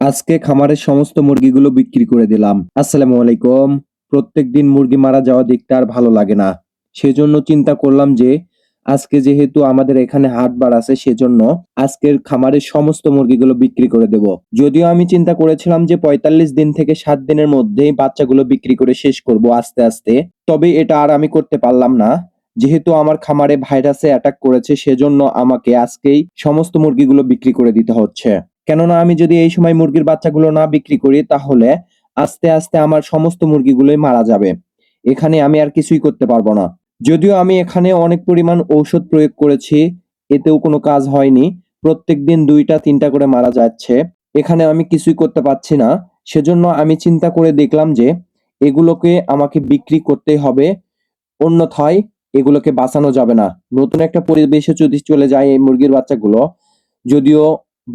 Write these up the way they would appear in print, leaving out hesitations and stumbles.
আজকে খামারের সমস্ত মুরগিগুলো বিক্রি করে দিলাম। আসসালামু আলাইকুম। প্রত্যেকদিন মুরগি মারা যাওয়া দেখতে আর ভালো লাগে না। সেজন্য চিন্তা করলাম যে আজকে যেহেতু আমাদের এখানে হাটবার আছে সেজন্য আজকের খামারের সমস্ত মুরগিগুলো বিক্রি করে দেব। যদিও আমি চিন্তা করেছিলাম যে ৪৫ দিন থেকে ৭ দিনের মধ্যেই বাচ্চাগুলো বিক্রি করে শেষ করব আস্তে আস্তে। তবে এটা আর আমি করতে পারলাম না। যেহেতু আমার খামারে ভাইরাসে অ্যাটাক করেছে সেজন্য আমাকে আজকেই সমস্ত মুরগিগুলো বিক্রি করে দিতে হচ্ছে। কেননা আমি যদি এই সময় মুরগির বাচ্চাগুলো না বিক্রি করি তাহলে আস্তে আস্তে আমার সমস্ত মুরগিগুলোই মারা যাবে। এখানে আমি আর কিছুই করতে পারবো না। যদিও আমি এখানে অনেক পরিমাণ ঔষধ প্রয়োগ করেছি, এতেও কোনো কাজ হয়নি। প্রত্যেকদিন ২টা ৩টা করে মারা যাচ্ছে। এখানে আমি কিছুই করতে পারছি না। সেজন্য আমি চিন্তা করে দেখলাম যে এগুলোকে আমাকে বিক্রি করতেই হবে। অন্যথায় এগুলোকে বাঁচানো যাবে না। নতুন একটা পরিবেশে যদি চলে যায় এই মুরগির বাচ্চাগুলো, যদিও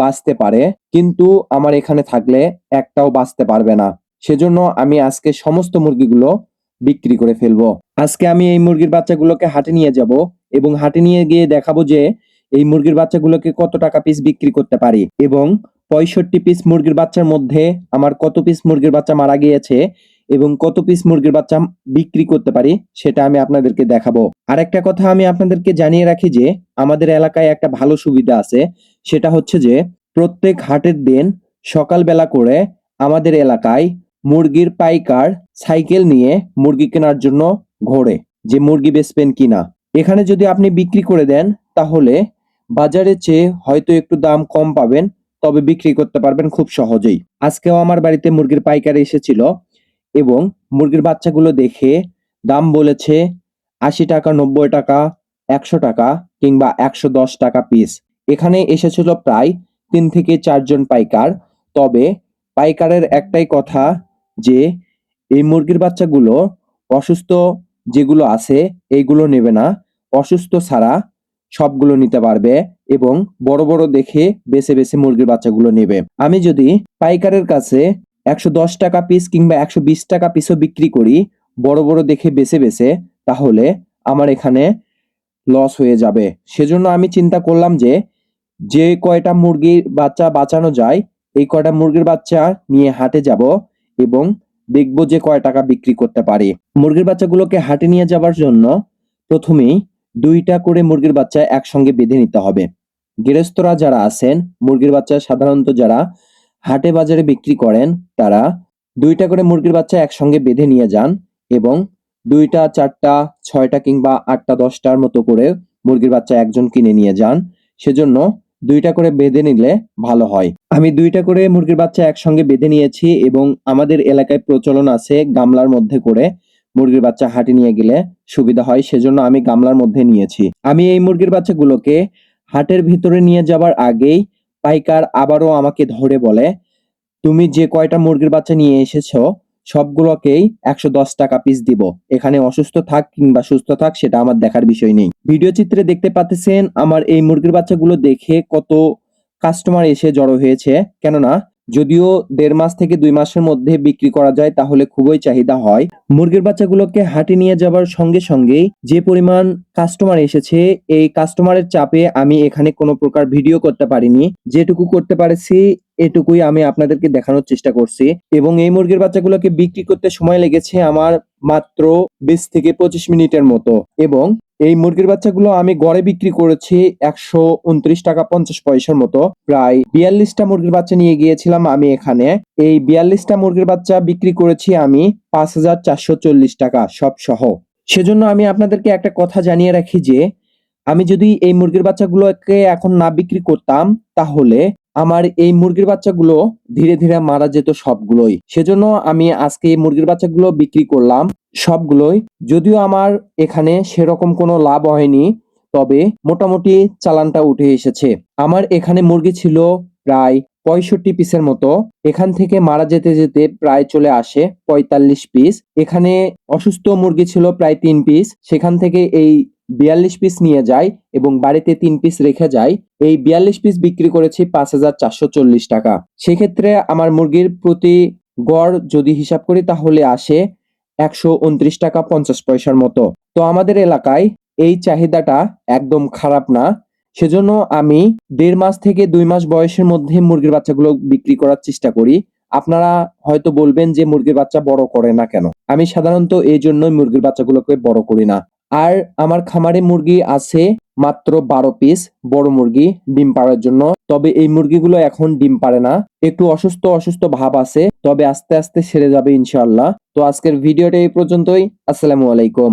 বাঁচতে পারে, কিন্তু আমার এখানে থাকলে একটাও বাঁচতে পারবে না। সেজন্য আমি আজকে সমস্ত মুরগিগুলো বিক্রি করে ফেলবো। আজকে আমি এই মুরগির বাচ্চাগুলোকে হাটে নিয়ে যাব এবং হাটে নিয়ে গিয়ে দেখাবো যে এই মুরগির বাচ্চাগুলোকে কত টাকা পিস বিক্রি করতে পারি এবং ৬৫ পিস মুরগির বাচ্চার মধ্যে আমার কত পিস মুরগির বাচ্চা মারা গিয়েছে এবং কত পিস মুরগির বাচ্চা বিক্রি করতে পারি সেটা আমি আপনাদেরকে দেখাবো। আরেকটা কথা আমি আপনাদেরকে জানিয়ে রাখি যে আমাদের এলাকায় একটা ভালো সুবিধা আছে। সেটা হচ্ছে যে প্রত্যেক হাটের দিন সকালবেলা করে আমাদের এলাকায় মুরগির পাইকার সাইকেল নিয়ে মুরগি কেনার জন্য ঘোরে, যে মুরগি বেচবেন কিনা। এখানে যদি আপনি বিক্রি করে দেন তাহলে বাজারের চেয়ে হয়তো একটু দাম কম পাবেন, তবে বিক্রি করতে পারবেন খুব সহজেই। আজকেও আমার বাড়িতে মুরগির পাইকার এসেছিল এবং মুরগির বাচ্চাগুলো দেখে দাম বলেছে ৮০ টাকা, ৯০ টাকা, ১০০ টাকা কিংবা ১১০ টাকা পিস। এখানে এসেছিল প্রায় ৩ থেকে ৪ জন পাইকার। তবে পাইকারের একটাই কথা যে এই মুরগির বাচ্চাগুলো অসুস্থ যেগুলো আছে এইগুলো নেবে না, অসুস্থ ছাড়া সবগুলো নিতে পারবে এবং বড় বড় দেখে বেছে বেছে মুরগির বাচ্চাগুলো নেবে। আমি যদি পাইকারের কাছে ১১০ টাকা পিস কিংবা ১২০ টাকা পিসও বিক্রি করি বড় বড় দেখে বেছে বেছে, তাহলে আমার এখানে লস হয়ে যাবে। সেজন্য আমি চিন্তা করলাম যে যে কয়টা মুরগির বাচ্চা বাঁচানো যায় এই কয়টা মুরগির বাচ্চা নিয়ে হাটে যাব এবং দেখবো যে কয় টাকা বিক্রি করতে পারি। মুরগির বাচ্চাগুলোকে হাটে নিয়ে যাবার জন্য প্রথমেই ২টা করে মুরগির বাচ্চা একসঙ্গে বেঁধে নিতে হবে। গৃহস্থরা যারা আছেন মুরগির বাচ্চা সাধারণত যারা হাটে বাজারে বিক্রি করেন তারা ২টা করে মুরগির বাচ্চা একসঙ্গে বেঁধে নিয়ে যান এবং ২টা ৪টা ৬টা কিংবা ৮টা ১০টার মতো করে মুরগির বাচ্চা একজন কিনে নিয়ে যান। সেজন্য ২টা করে বেঁধে নিলে ভালো হয়। আমি ২টা করে মুরগির বাচ্চা একসঙ্গে বেঁধে নিয়েছি এবং আমাদের এলাকায় প্রচলন আছে গামলার মধ্যে করে মুরগির বাচ্চা হাটে নিয়ে গেলে সুবিধা হয়, সেজন্য আমি গামলার মধ্যে নিয়েছি। আমি এই মুরগির বাচ্চাগুলোকে হাটের ভিতরে নিয়ে যাবার আগেই পাইকার আবারও আমাকে ধরে বলে, তুমি যে কয়টা মুরগির বাচ্চা নিয়ে এসেছো সবগুলোকেই ১১০ টাকা পিস দিব। এখানে অসুস্থ থাক কিংবা সুস্থ থাক সেটা আমার দেখার বিষয় নেই। ভিডিও চিত্রে দেখতে পাচ্ছেন আমার এই মুরগির বাচ্চাগুলো দেখে কত কাস্টমার এসে জড়ো হয়েছে। কেননা যদিও ১.৫ মাস থেকে ২ মাসের মধ্যে বিক্রি করা যায় তাহলে খুবই চাহিদা হয়। মুরগির বাচ্চাগুলোকে হাটে নিয়ে যাবার সঙ্গে সঙ্গেই যে পরিমাণ কাস্টমার এসেছে এই কাস্টমারের চাপে আমি এখানে কোনো প্রকার ভিডিও করতে পারিনি। যেটুকু করতে পারছি এটুকুই আমি আপনাদেরকে দেখানোর চেষ্টা করছি এবং এই মুরগির বাচ্চাগুলোকে বিক্রি করতে সময় লেগেছে আমার মাত্র ২০ থেকে ২৫ মিনিটের মতো এবং এই মুরগির বাচ্চাগুলো আমি গড়ে বিক্রি করেছি ১২৯ টাকা ৫০ পয়সার মতো। প্রায় ৪২টা মুরগির বাচ্চা নিয়ে গিয়েছিলাম আমি এখানে। এই ৪২টা মুরগির বাচ্চা বিক্রি করেছি আমি ৫,৪৪০ টাকা সব সহ। সেজন্য আমি আপনাদেরকে একটা কথা জানিয়ে রাখি যে আমি যদি এই মুরগির বাচ্চাগুলোকে এখন না বিক্রি করতাম তাহলে আমার এই মুরগির বাচ্চাগুলো ধীরে ধীরে মারা যেত সবগুলোই। সেজন্য আমি আজকে এই মুরগির বাচ্চাগুলো বিক্রি করলাম সবগুলোই। যদিও আমার এখানে সেরকম কোনো লাভ হয়নি, তবে মোটামুটি চালানটা উঠে এসেছে। আমার এখানে মুরগি ছিল প্রায় ৬৫ পিসের মতো। এখান থেকে মারা যেতে যেতে প্রায় চলে আসে ৪৫ পিস। এখানে অসুস্থ মুরগি ছিল প্রায় ৩ পিস। সেখান থেকে এই ৪২ পিস নিয়ে যায় এবং বাড়িতে ৩ পিস রেখে যায়। এই ৪২ পিস বিক্রি করেছি ৫,৪৪০ টাকা। সেক্ষেত্রে আমার মুরগির প্রতি গড় যদি হিসাব করি তাহলে আসে ১২৯ টাকা ৫০ পয়সার মতো। তো আমাদের এলাকায় এই চাহিদাটা একদম খারাপ না। সেজন্য আমি 1.5 মাস থেকে 2 মাস বয়সের মধ্যে মুরগির বাচ্চাগুলো বিক্রি করার চেষ্টা করি। আপনারা হয়তো বলবেন যে মুরগির বাচ্চা বড় করে না কেন? আমি সাধারণত এজন্যই মুরগির বাচ্চাগুলোকে বড় করি না। আর আমার খামারে মুরগি আছে মাত্র 12 পিস বড় মুরগি ডিম পাড়ার জন্য। তবে এই মুরগিগুলো এখন ডিম পাড়ে না। একটু অসুস্থ ভাব আছে। তবে আস্তে সেরে যাবে ইনশাআল্লাহ। তো আজকের ভিডিওটা এই পর্যন্তই। আসসালামু আলাইকুম।